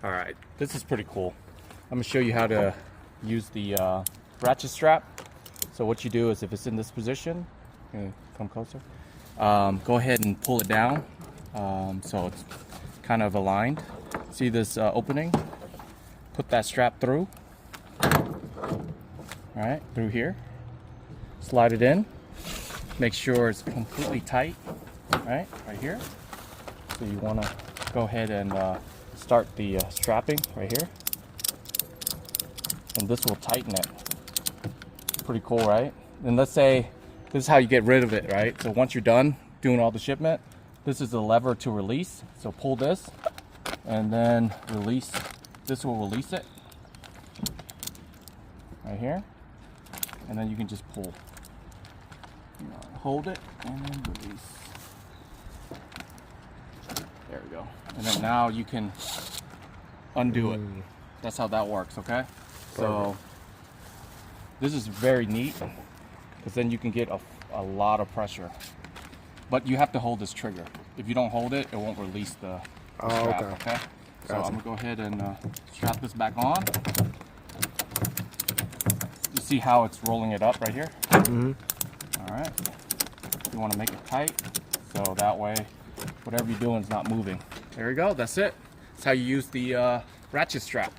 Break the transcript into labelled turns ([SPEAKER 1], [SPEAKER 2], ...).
[SPEAKER 1] All right, this is pretty cool. I'm gonna show you how to use the ratchet strap. So what you do is, if it's in this position, come closer, go ahead and pull it down so it's kind of aligned. See this opening? Put that strap through. All right, through here. Slide it in. Make sure it's completely tight. Right here. So you want to go ahead and start the strapping right here, and this will tighten it. Pretty cool, right? And let's say this is how you get rid of it, right? So once you're done doing all the shipment, this is the lever to release. So pull this and then release. This will release it right here, and then you can just pull. Hold it and then release. There we go. And then now you can undo it. That's how that works, okay? So this is very neat, because then you can get a lot of pressure. But you have to hold this trigger. If you don't hold it, it won't release the strap, okay? So I'm gonna go ahead and strap this back on. You see how it's rolling it up right here? All right. You want to make it tight, so that way whatever you're doing is not moving. There you go, that's it. That's how you use the ratchet strap.